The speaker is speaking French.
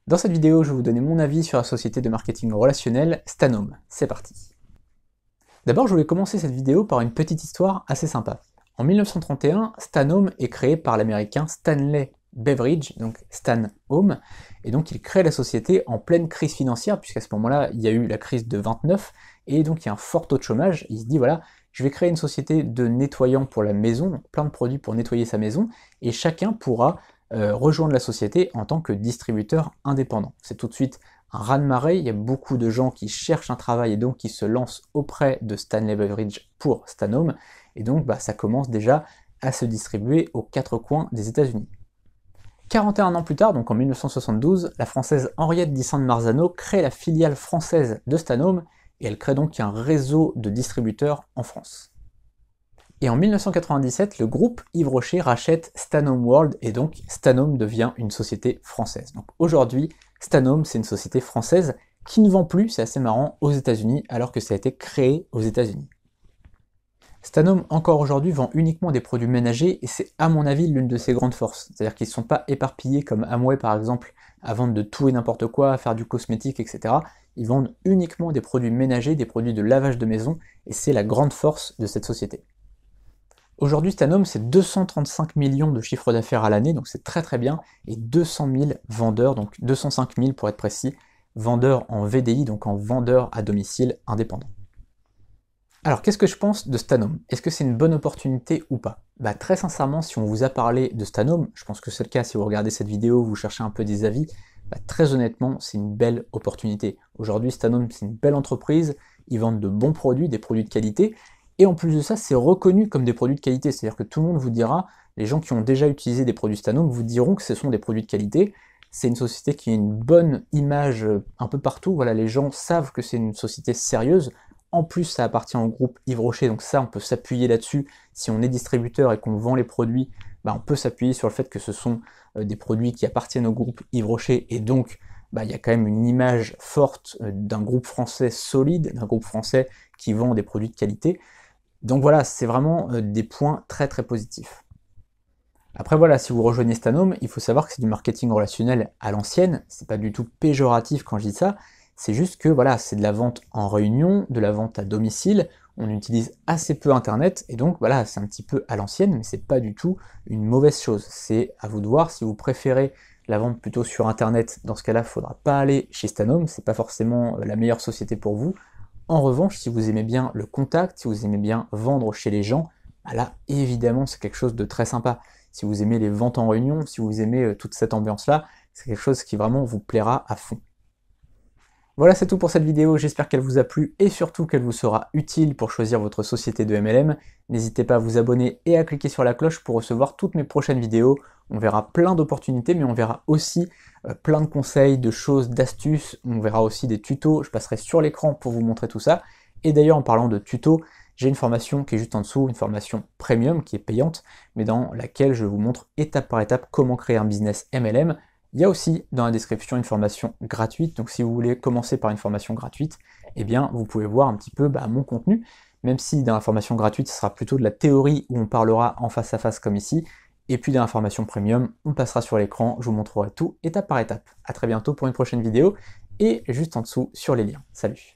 Dans cette vidéo, je vais vous donner mon avis sur la société de marketing relationnel Stanome. C'est parti. D'abord, je voulais commencer cette vidéo par une petite histoire assez sympa. En 1931, Stanome est créé par l'américain Stanley Beveridge, donc Stan Home, et donc il crée la société en pleine crise financière, puisqu'à ce moment-là, il y a eu la crise de 29, et donc il y a un fort taux de chômage. Il se dit, voilà, je vais créer une société de nettoyants pour la maison, donc plein de produits pour nettoyer sa maison, et chacun pourra rejoindre la société en tant que distributeur indépendant. C'est tout de suite un raz-de-marée, il y a beaucoup de gens qui cherchent un travail et donc qui se lancent auprès de Stanley Beveridge pour Stanome, et donc ça commence déjà à se distribuer aux quatre coins des États-Unis. 41 ans plus tard, donc en 1972, la française Henriette Dissant-Marzano crée la filiale française de Stanome, et elle crée donc un réseau de distributeurs en France. Et en 1997, le groupe Yves Rocher rachète Stanome World et donc Stanome devient une société française. Donc aujourd'hui, Stanome, c'est une société française qui ne vend plus, c'est assez marrant, aux États-Unis alors que ça a été créé aux États-Unis. Stanome, encore aujourd'hui, vend uniquement des produits ménagers et c'est à mon avis l'une de ses grandes forces. C'est-à-dire qu'ils ne sont pas éparpillés comme Amway par exemple, à vendre de tout et n'importe quoi, à faire du cosmétique, etc. Ils vendent uniquement des produits ménagers, des produits de lavage de maison et c'est la grande force de cette société. Aujourd'hui, Stanome, c'est 235 millions de chiffre d'affaires à l'année, donc c'est très très bien, et 200 000 vendeurs, donc 205 000 pour être précis, vendeurs en VDI, donc en vendeurs à domicile indépendant. Alors, qu'est-ce que je pense de Stanome? Est-ce que c'est une bonne opportunité ou pas? Très sincèrement, si on vous a parlé de Stanome, je pense que c'est le cas si vous regardez cette vidéo, vous cherchez un peu des avis, très honnêtement, c'est une belle opportunité. Aujourd'hui, Stanome, c'est une belle entreprise, ils vendent de bons produits, des produits de qualité, et en plus de ça, c'est reconnu comme des produits de qualité, c'est-à-dire que tout le monde vous dira, les gens qui ont déjà utilisé des produits Stanome vous diront que ce sont des produits de qualité. C'est une société qui a une bonne image un peu partout, voilà, les gens savent que c'est une société sérieuse. En plus, ça appartient au groupe Yves Rocher, donc ça, on peut s'appuyer là-dessus. Si on est distributeur et qu'on vend les produits, on peut s'appuyer sur le fait que ce sont des produits qui appartiennent au groupe Yves Rocher, et donc il y a quand même une image forte d'un groupe français solide, d'un groupe français qui vend des produits de qualité. Donc voilà, c'est vraiment des points très très positifs. Après voilà, si vous rejoignez Stanome, il faut savoir que c'est du marketing relationnel à l'ancienne, c'est pas du tout péjoratif quand je dis ça, c'est juste que voilà, c'est de la vente en réunion, de la vente à domicile, on utilise assez peu internet, et donc voilà, c'est un petit peu à l'ancienne, mais c'est pas du tout une mauvaise chose. C'est à vous de voir si vous préférez la vente plutôt sur internet, dans ce cas-là, il faudra pas aller chez Stanome, c'est pas forcément la meilleure société pour vous. En revanche, si vous aimez bien le contact, si vous aimez bien vendre chez les gens, là, évidemment, c'est quelque chose de très sympa. Si vous aimez les ventes en réunion, si vous aimez toute cette ambiance-là, c'est quelque chose qui vraiment vous plaira à fond. Voilà, c'est tout pour cette vidéo, j'espère qu'elle vous a plu et surtout qu'elle vous sera utile pour choisir votre société de MLM. N'hésitez pas à vous abonner et à cliquer sur la cloche pour recevoir toutes mes prochaines vidéos. On verra plein d'opportunités, mais on verra aussi plein de conseils, de choses, d'astuces. On verra aussi des tutos, je passerai sur l'écran pour vous montrer tout ça. Et d'ailleurs, en parlant de tutos, j'ai une formation qui est juste en dessous, une formation premium qui est payante, mais dans laquelle je vous montre étape par étape comment créer un business MLM. Il y a aussi dans la description une formation gratuite, donc si vous voulez commencer par une formation gratuite, eh bien vous pouvez voir un petit peu mon contenu, même si dans la formation gratuite ce sera plutôt de la théorie où on parlera en face à face comme ici, et puis dans la formation premium, on passera sur l'écran, je vous montrerai tout étape par étape. A très bientôt pour une prochaine vidéo, et juste en dessous sur les liens. Salut!